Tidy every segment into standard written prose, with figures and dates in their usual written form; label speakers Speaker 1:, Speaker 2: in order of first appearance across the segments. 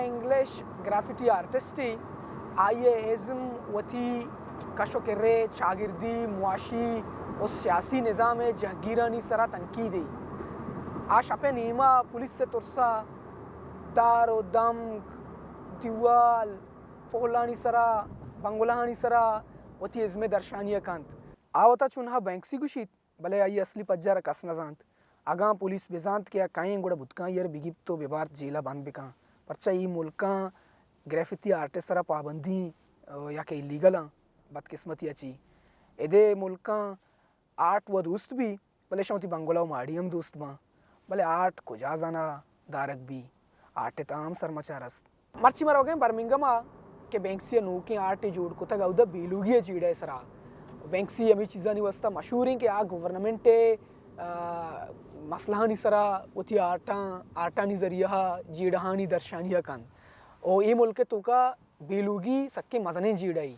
Speaker 1: English graffiti आर्टिस्टी आइए ism वती कशो करे शागिर्दी मुआशी और सियासी निज़ाम जहांगीरानी सरा तनकीदी आशपे नीमा पुलिस से तुरसा दार व दम दीवाल पोहलानी सरा बंगुलानी सरा वती इज़्म दर्शानिया कांत आवता चुनहा बैंक्सी गुशीत भले आई असली पज्जार कस नजांत आगा पुलिस बेजांत के काई गुड़ा बुतका यार बिगिप तो बेबार जेला बंद बिका परचा ई मुल्का ग्राफिटी आर्टिस्ट सरा पाबंदी या के इलीगल बदकिस्मती अच्छी एदे मुल्का आर्ट व दोस्त भी भले शौती बंगोला माड़ियम दोस्त बा भले आर्ट को जा जाना दारक भी आर्ट ताम सरमचारस मर्ची मरोगे बर्मिंगम के बैंक्सी नो के आर्ट जोड़ को तक उदा बेलुगी चीड़े सरा बैंक्सी अमी चीज़ा नहीं वस्ता मशहूर हैं कि आ गवर्नमेंट मसलाहानी सरा उती आर्टानी ज़रिया जीड़हानी दर्शानिया कान और ये मुल्क तो का बेलुगी सक्के मजने जीड़ाई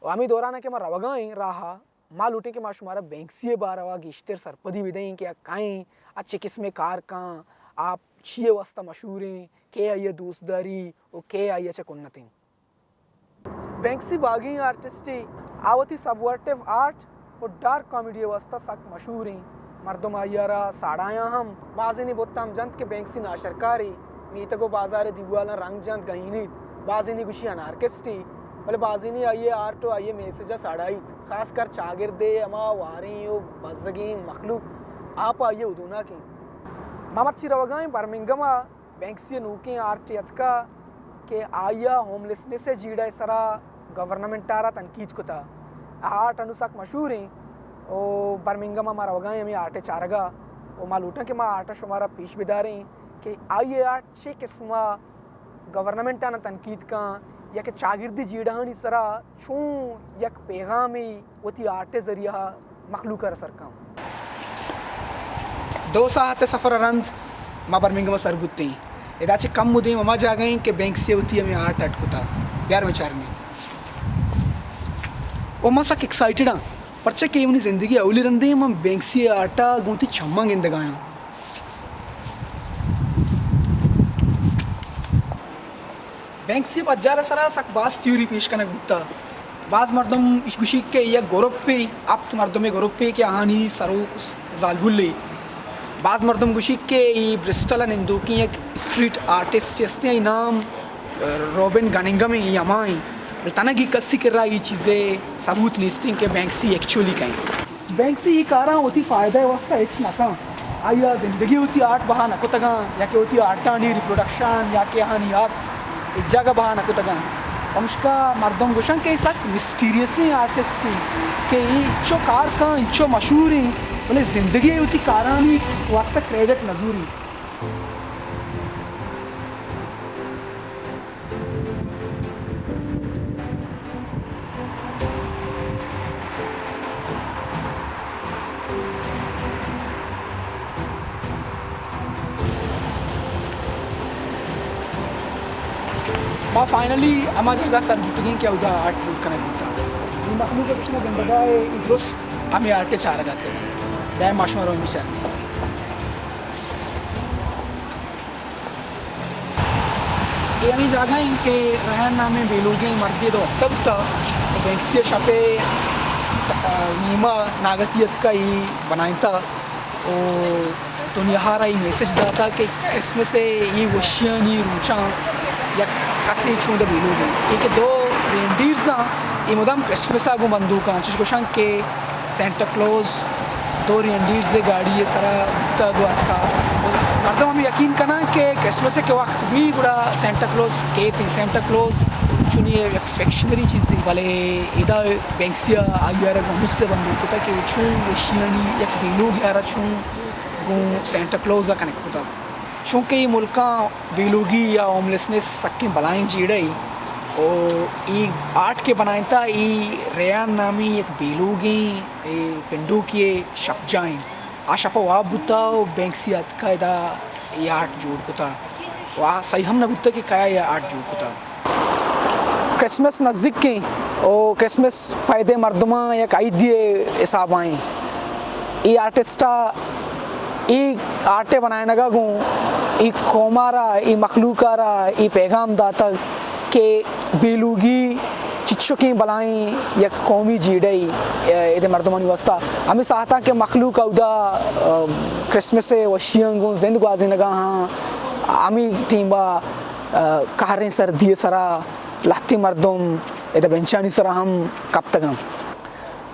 Speaker 1: और हमें दौराना के माँ रवगाएं रहा माँ लूटे के माँ शुमारा बैंक्सी बारवा गिश्तर सरपदी विदें कि काएं अच्छे किस्में कार का आप छिए वस्ता मशहूर हैं के आइए दोस्तदारी और के आइए अच्छा कुन्नतिंग बैंक्सी बागी आर्टिस्टी आवती सबवर्टिव आर्ट और डार्क कॉमेडी वस्ता सक मशहूर हैं मर्दम आयारा साड़ाया हम बाज़िनी बोत्तम जंत के बैंक्सी नाशरकारी मीतगो बाजार दिवाला रंग जंत गहीनीत बाज़िनी गुशी अनार्किस्टी भले बाज़िनी आइए आर्टो आइए मैसेजा साड़ाईत खासकर चागिरदे अमा वारी ओ बज़गी मखलूक आप आइए उदूना की मामरची रवगाएं बर्मिंगमा बैंक्सी नूके आर्ट यतका के आया होमलेसनेस से जीड़ा सरा गवर्नमेंट आरा तनकीद को था आर्ट अनुसाक मशहूर हैं और बर्मिंगम हमारा वगाएं हमें आर्ट चारगा और मालूटा के माँ आर्ट शुमारा पीछ बिदारें कि आइए आर्ट छे किस्मा गवर्नमेंट आना तनकीद का या कि चागिर्दी जीड़ानी सरा छूं यक पैगामी वती आर्ट ज़रिया मखलूक असर का 2 साल सफ़र रंद माँ बर्मिंगम सरबुत्ती इदाचे कम मुद्दे ममा जा गई कि बैंक से होती हमें आर्ट अटकुता प्यार विचारने वो मसा एक्साइटेड हाँ परचे के उन्हें ज़िंदगी अवली रंदे हम बैंक्सी आटा गुंती छम्मा गिंदगाया बैंक्सी बजार सरा सक बास थ्योरी पेश करने गुत्ता बाज मर्दम इस गुशी के या गौरव पे आप तो मर्दम गौरव पे के आहानी सरो जालबुल्ले बाज मर्दम गुशी के ये ब्रिस्टल निंदो की एक स्ट्रीट आर्टिस्ट जैसे हैं नाम रॉबिन गनिंगम ये यमाई तना की कस्सी कर रहा ये चीज़ें सबूत निस्तिंग के बैंक्सी एक्चुअली कहीं बैंक्सी ये कारा होती फ़ायदा है वस्ता एक नका आया ज़िंदगी होती आर्ट बहा नको तगा या के होती आर्टानी रिप्रोडक्शन या के हानी आर्ट्स एक जगह बहा नको तगा हमशका मर्दम गुशन के साथ मिस्टीरियस आर्टिस्ट के इच्छो कार का इच्छो मशहूर हैं बोले ज़िंदगी होती कारानी वास्ता क्रेडिट नजूरी माँ फाइनली अमा जगह सर बुतगी क्या उदा आर्ट टूट करने बुता ये मखलूक के कितना गंदगा है दुरुस्त हमें आर्ट चार गाते हैं मैं माशमारों में चाहते हैं ये हमें जगह इनके रहन नामे बेलोगे मर्दी दो तब तक बैंक्सी शपे नीमा नागतियत का ही बनाया था और दुनिया रहा ही मैसेज दाता कि इसमें से ये वशियानी रूचा या कसे छूंद बेलोगे क्योंकि 2 रेंडीर्स ये मुदाम क्रिसमस आगो बंदूक जिसको शंक के सेंटा क्लॉज 2 रेंडीर्स गाड़ी ये सारा तब का मर्दम हमें यकीन करना कि क्रिसमस के वक्त भी बड़ा सेंटा क्लॉज के थी सेंटा क्लॉज चुनिए एक फिक्शनरी चीज़ थी भले इदा बैंक्सिया आया रहा से बंदूक होता कि छूं वशियानी एक बेलोग यारा छूं गो सेंटा क्लॉज का कनेक्ट होता चूँकि ये मुल्का बेलोगी या होमलेसनेस सक्के बलाएं जीड़ाई ई आर्ट के बनाए था ई रेयान नामी एक बेलूगी पिंडू किए शप जाइन आ शप वाह बुता बैंक्सी अतकायदा ये आर्ट जोड़ कुता वाह सही हम न बुता कि क्या ये आर्ट जोड़ कुता क्रिसमस नज़दीक के ओ क्रिसमस पैदे मर्दमा या कई दिए हिसाब आए ये आर्टिस्टा ये आर्टे बनाए नगा गूँ ये कौमारा ये मखलूकारा ये पैगाम दाता के बेलूगी चिच्चुकी बलाएं या कौमी जीड़ई ये मर्दमानी वस्ता हमें चाहता कि मखलूक उदा क्रिसमस से वशियंगों जिंद गुआजी नगा हाँ हमें टीम्बा कहरें सर दिए सरा लाती मर्दों ये बेंचानी सरा हम कब तक हम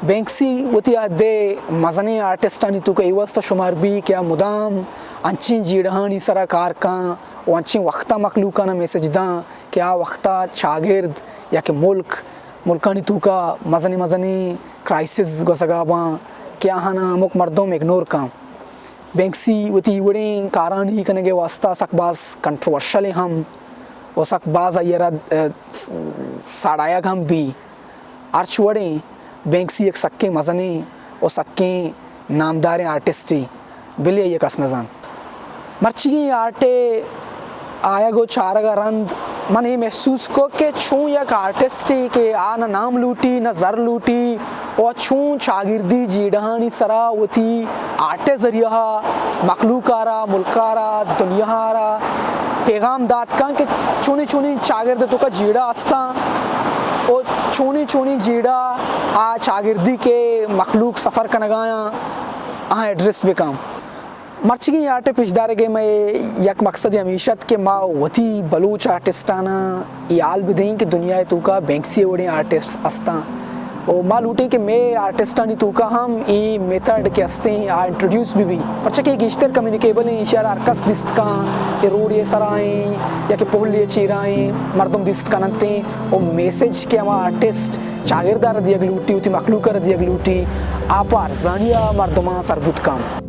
Speaker 1: बैंक्सी वती आदे मज़ने आर्टिस्टानी तो कई वस्ता शुमार भी क्या मुदाम अंची जीड़हानी सरा कार का वंची वक्ता मखलूका ना मैसेज दा क्या वक्ता शागिर्द या के मुल्कानी तू का मज़ने क्राइसिस गसगाबा क्या हाना मुक मर्दों इग्नोर का बैंक्सी वती वड़े कारान ही कने के वास्ता सकबाज कंट्रोवर्शियल हम वो सकबाज अयरा साड़ाया हम भी आर्च वड़े बैंक्सी एक सक्के मज़ने और सक्के नामदार आर्टिस्टी बिले ये कस नजान मर्ची आर्टे आया गो चारगा रंद मन ये महसूस को के छूँ एक आर्टिस्टी के आ न नाम लूटी न ज़र लूटी और छूँ शागिर्दी जीड़हानी सरा वती आर्टे ज़रिया मखलूकारा मुल्कारा दुनियारा पैगाम दात का के चुनी चुनी शागिर्द तो का जीड़ा आस्ता और चुनी चुनी जीड़ा आ शागिर्दी के मखलूक सफ़र का नगाया आ एड्रेस भी काम मर्ची आर्टे पिछदारे के मैं यक मकसद हमीशत के माँ वती बलूच आर्टिस्टाना याल भी दें कि दुनिया तो का बैंक्सी वड़े आर्टिस्ट अस्ता और माँ लूटें कि मैं आर्टिस्टानी तो का हम ये मेथड के अस्ते हैं आ इंट्रोड्यूस भी पर कि इश्तर कम्युनिकेबल हैं इशार अरकस दिस्त का ये रोड ये सराएं या कि पोल ये चीराएं मर्दम दिस्त का नते और मैसेज के हम आर्टिस्ट शागिरदार दिया गलूटी उती मखलूकर दिया गलूटी आप अर्जानिया मर्दमा सरबुत काम